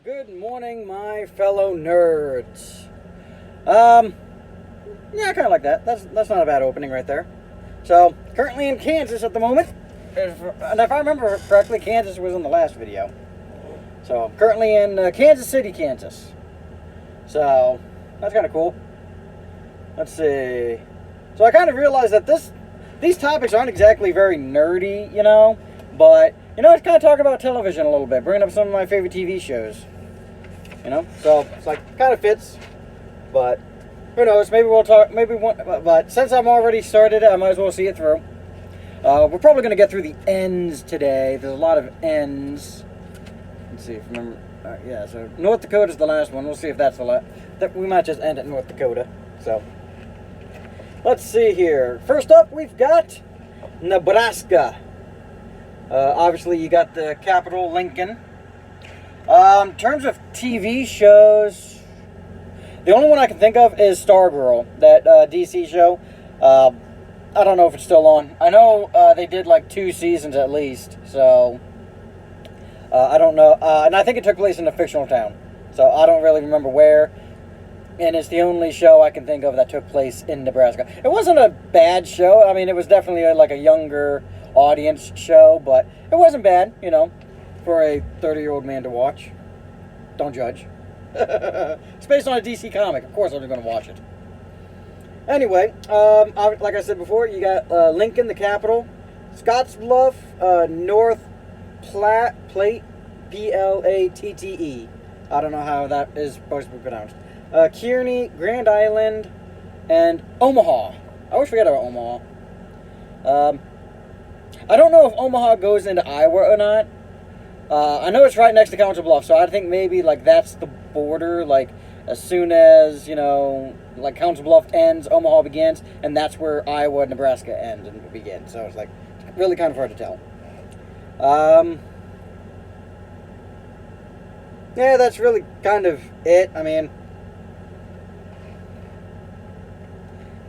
Good morning, my fellow nerds. Yeah, kind of like that. That's not a bad opening right there. So, currently in Kansas at the moment. And if I remember correctly, Kansas was in the last video. So, I'm currently in Kansas City, Kansas. So, that's kind of cool. Let's see. So, I kind of realized that these topics aren't exactly very nerdy, but, I kind of talk about television a little bit, bringing up some of my favorite TV shows. So it's like, kind of fits, but who knows, maybe we'll talk, but since I'm already started it, I might as well see it through. We're probably going to get through the ends today. There's a lot of ends. Let's see if I remember. Yeah, so North Dakota's the last one. We'll see if that's the last. We might just end at North Dakota. So, let's see here. First up, we've got Nebraska. Obviously, you got the capital, Lincoln. In terms of TV shows, the only one I can think of is Stargirl, that DC show. I don't know if it's still on. I know they did like 2 seasons at least, so I don't know. And I think it took place in a fictional town, so I don't really remember where. And it's the only show I can think of that took place in Nebraska. It wasn't a bad show. I mean, it was definitely like a younger audience show, but it wasn't bad, for a 30-year-old man to watch. Don't judge. It's based on a DC comic. Of course I'm going to watch it. Anyway, like I said before, you got Lincoln, the capital, Scottsbluff, North Platte, Platte. I don't know how that is supposed to be pronounced. Kearney, Grand Island, and Omaha. I always forget about Omaha. I don't know if Omaha goes into Iowa or not. I know it's right next to Council Bluffs, so I think maybe like that's the border. Like as soon as like Council Bluff ends, Omaha begins, and that's where Iowa and Nebraska end and begin. So it's like really kind of hard to tell. Yeah, that's really kind of it. I mean,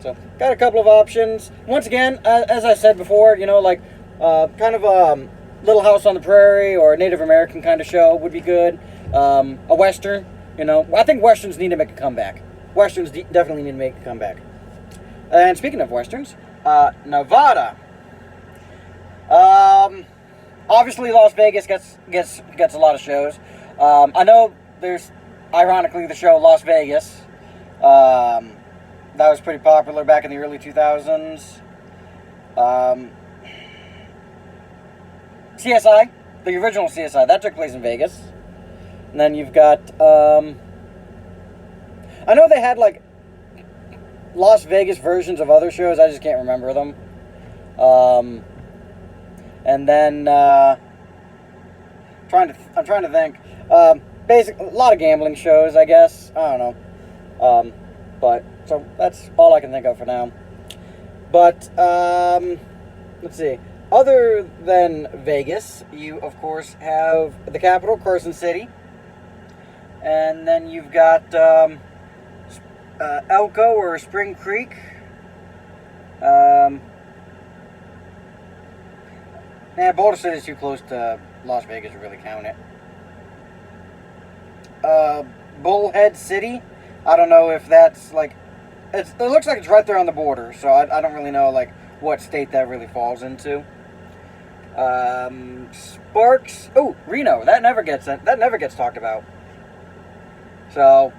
so got a couple of options. Once again, as I said before, kind of Little House on the Prairie or a Native American kind of show would be good. A Western, I think Westerns need to make a comeback. Westerns definitely need to make a comeback. And speaking of Westerns, Nevada. Obviously Las Vegas gets a lot of shows. I know there's, ironically, the show Las Vegas. That was pretty popular back in the early 2000s. CSI, the original CSI, that took place in Vegas. And then you've got, I know they had like Las Vegas versions of other shows, I just can't remember them. And then, I'm trying to think. Basically, a lot of gambling shows, I guess. I don't know. But, so that's all I can think of for now. But, let's see. Other than Vegas, you, of course, have the capital, Carson City. And then you've got Elko or Spring Creek. Boulder City is too close to Las Vegas to really count it. Bullhead City. I don't know if that's like... It looks like it's right there on the border, so I don't really know like what state that really falls into. Sparks. Oh, Reno. That never gets talked about. So,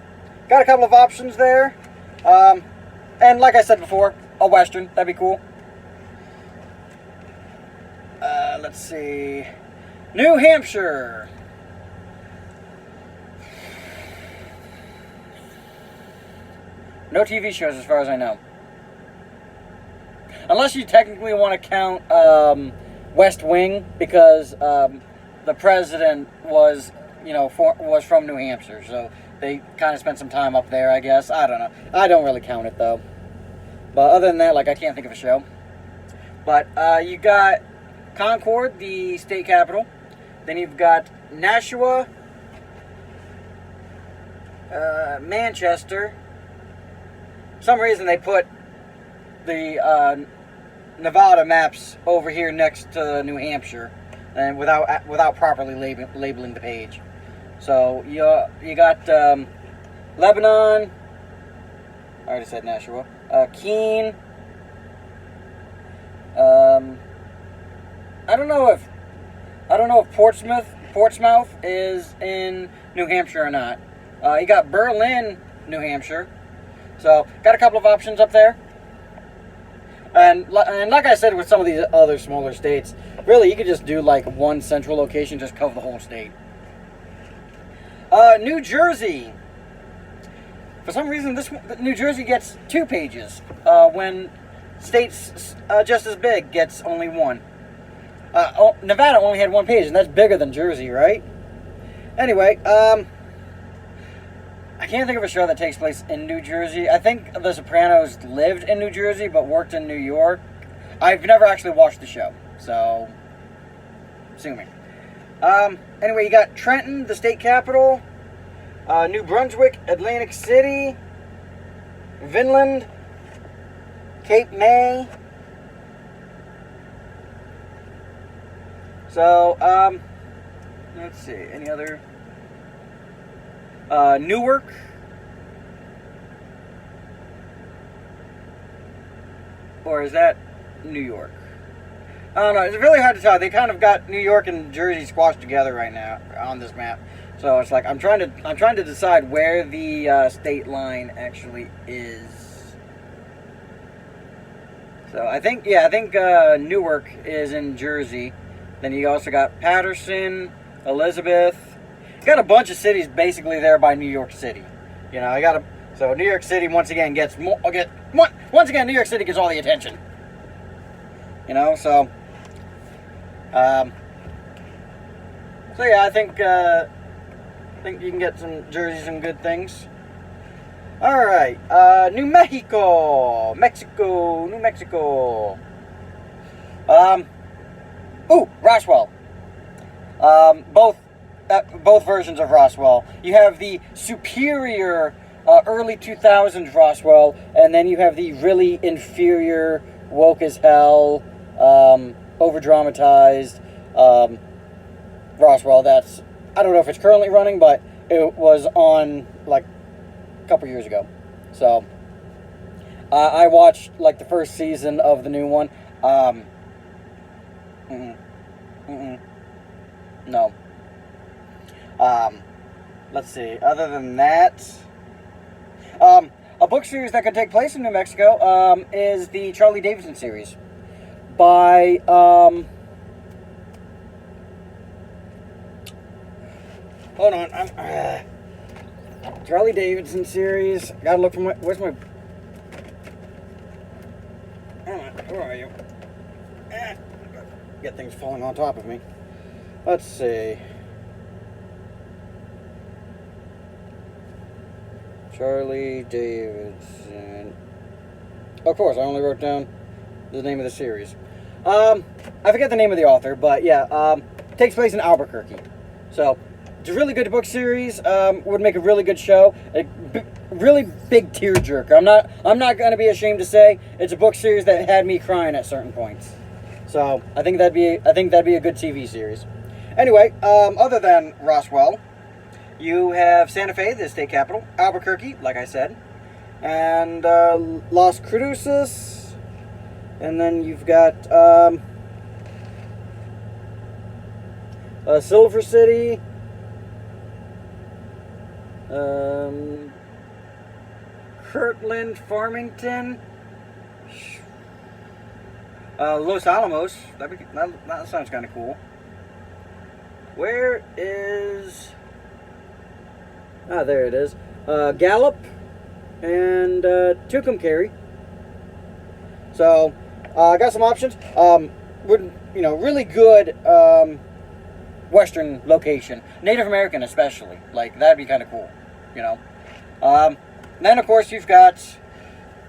got a couple of options there. And like I said before, a Western. That'd be cool. Let's see. New Hampshire. No TV shows as far as I know. Unless you technically want to count West Wing, because the president was, was from New Hampshire, so they kind of spent some time up there, I guess. I don't know. I don't really count it, though. But other than that, I can't think of a show. But you got Concord, the state capital. Then you've got Nashua, Manchester. For some reason they put the Nevada maps over here next to New Hampshire, and without properly labeling the page. So you got Lebanon. I already said Nashua. Keene. I don't know if Portsmouth is in New Hampshire or not. You got Berlin, New Hampshire. So got a couple of options up there. And like I said with some of these other smaller states, really you could just do like one central location, just cover the whole state. New Jersey. For some reason, New Jersey gets 2 pages when states just as big gets only 1. Nevada only had 1 page, and that's bigger than Jersey, right? Anyway, I can't think of a show that takes place in New Jersey. I think The Sopranos lived in New Jersey, but worked in New York. I've never actually watched the show, so sue me. Anyway, you got Trenton, the state capital, New Brunswick, Atlantic City, Vinland, Cape May. So, let's see, any other? Newark. Or is that New York? I don't know. It's really hard to tell. They kind of got New York and Jersey squashed together right now on this map. So it's like I'm trying to decide where the state line actually is. So I think Newark is in Jersey. Then you also got Patterson, Elizabeth. You got a bunch of cities basically there by New York City. You know, so New York City once again gets New York City gets all the attention. You know, so yeah, I think you can get some Jersey, some good things. All right, New Mexico. Roswell. Both versions of Roswell. You have the superior early 2000s Roswell, and then you have the really inferior, woke as hell, over-dramatized Roswell. I don't know if it's currently running, but it was on like a couple years ago. So I watched like the first season of the new one. No. Let's see. Other than that, a book series that could take place in New Mexico is the Charlie Davidson series by hold on. Charlie Davidson series. Gotta look for where's my. Where are you? Get things falling on top of me. Let's see. Charlie Davidson. Of course, I only wrote down the name of the series. I forget the name of the author, but yeah, takes place in Albuquerque. So, it's a really good book series. Would make a really good show. A really big tearjerker. I'm not going to be ashamed to say it's a book series that had me crying at certain points. So, I think that'd be a good TV series. Anyway, other than Roswell, you have Santa Fe, the state capital, Albuquerque, like I said, and Las Cruces, and then you've got Silver City, Kirtland, Farmington, Los Alamos. That sounds kind of cool. Where is... there it is. Gallup and Tucumcari. So, I got some options. Really good Western location. Native American especially. Like, that'd be kind of cool, you know. Then, of course, you've got...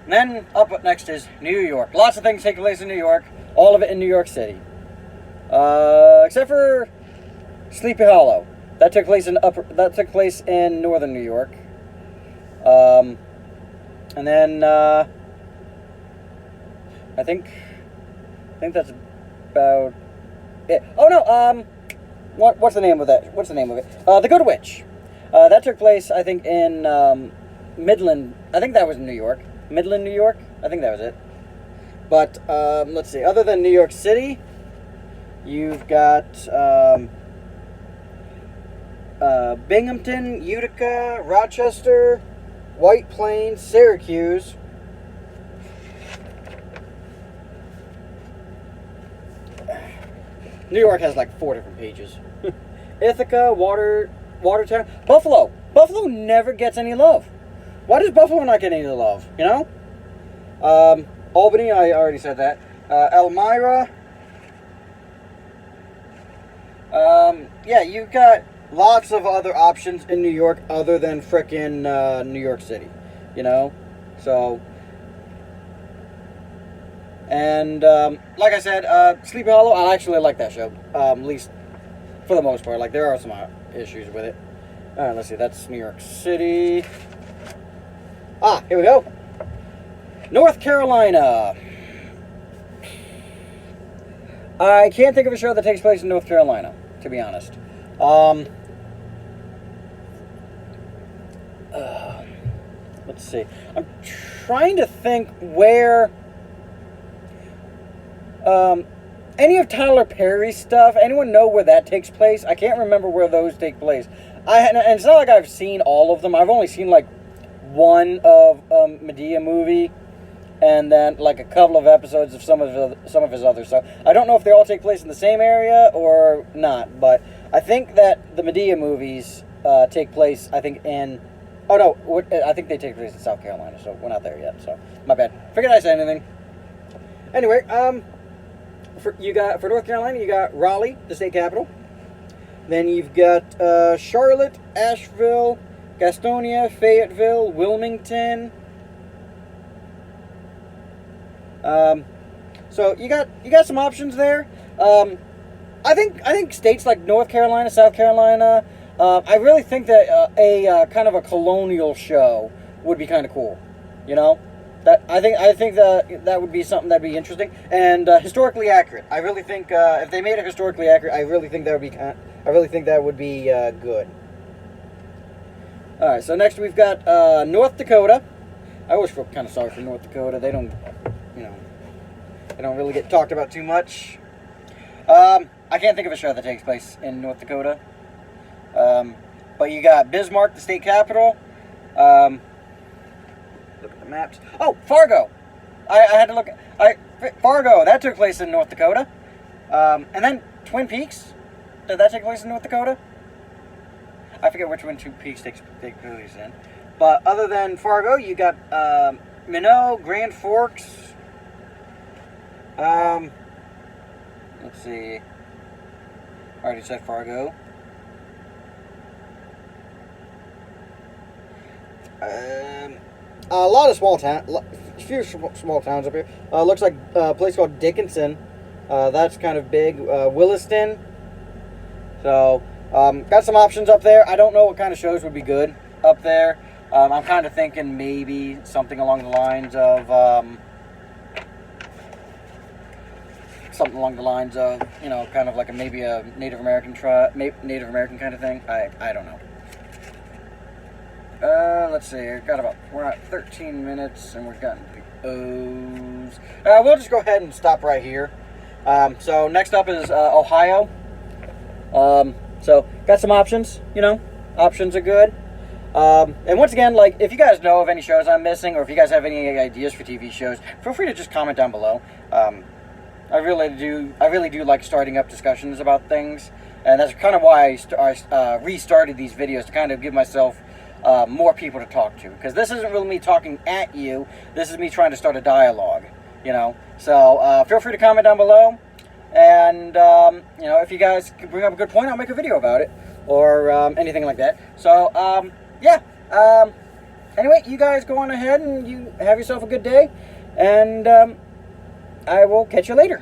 Then, up next is New York. Lots of things take place in New York. All of it in New York City. Except for Sleepy Hollow. That took place in northern New York. And then I think that's about it. Oh no, what's the name of that? What's the name of it? The Good Witch. That took place, I think, in Midland. I think that was in New York. Midland, New York. I think that was it. But let's see. Other than New York City, you've got Binghamton, Utica, Rochester, White Plains, Syracuse. New York has like 4 different pages. Ithaca, Watertown, Buffalo. Buffalo never gets any love. Why does Buffalo not get any love? You know? Albany, I already said that. Elmira. Yeah, you've got lots of other options in New York other than frickin' New York City. You know? So... And, like I said, Sleepy Hollow, I actually like that show. At least for the most part. Like, there are some issues with it. Alright, let's see. That's New York City. Ah, here we go. North Carolina. I can't think of a show that takes place in North Carolina, to be honest. Let's see. I'm trying to think where... any of Tyler Perry's stuff, anyone know where that takes place? I can't remember where those take place. And it's not like I've seen all of them. I've only seen like one of Medea movie, and then like a couple of episodes of some of his other stuff. I don't know if they all take place in the same area or not, but I think that the Medea movies take place, I think, in... Oh, no, I think they take place in South Carolina, so we're not there yet, so my bad. Figured I said anything. Anyway, for North Carolina, you got Raleigh, the state capital. Then you've got Charlotte, Asheville, Gastonia, Fayetteville, Wilmington. So you got some options there. I think states like North Carolina, South Carolina. I really think that a kind of a colonial show would be kind of cool. You know. I think that would be something that'd be interesting and historically accurate. I really think if they made it historically accurate, I really think that would be good. All right, so next we've got North Dakota. I always feel kind of sorry for North Dakota. They don't really get talked about too much. I can't think of a show that takes place in North Dakota. But you got Bismarck, the state capital. Look at the maps. Oh, Fargo. I had to look. Fargo. That took place in North Dakota. And then Twin Peaks. Did that take place in North Dakota? I forget which one Twin Peaks takes place in. But other than Fargo, you got Minot, Grand Forks. Let's see. I already said Fargo. A lot of small towns, few small towns up here. Looks like a place called Dickinson. That's kind of big. Williston. So, got some options up there. I don't know what kind of shows would be good up there. I'm kind of thinking maybe something along the lines of, you know, kind of like maybe a Native American kind of thing. I don't know. Let's see. We're at 13 minutes, and we're getting the O's. We'll just go ahead and stop right here. So next up is Ohio. So got some options. You know, options are good. And once again, like, if you guys know of any shows I'm missing, or if you guys have any ideas for TV shows, feel free to just comment down below. I really do like starting up discussions about things, and that's kind of why I restarted these videos, to kind of give myself more people to talk to, because this isn't really me talking at you. This is me trying to start a dialogue, you know. So feel free to comment down below, and you know, if you guys can bring up a good point, I'll make a video about it, or anything like that. So yeah. Anyway, you guys go on ahead and you have yourself a good day, and I will catch you later.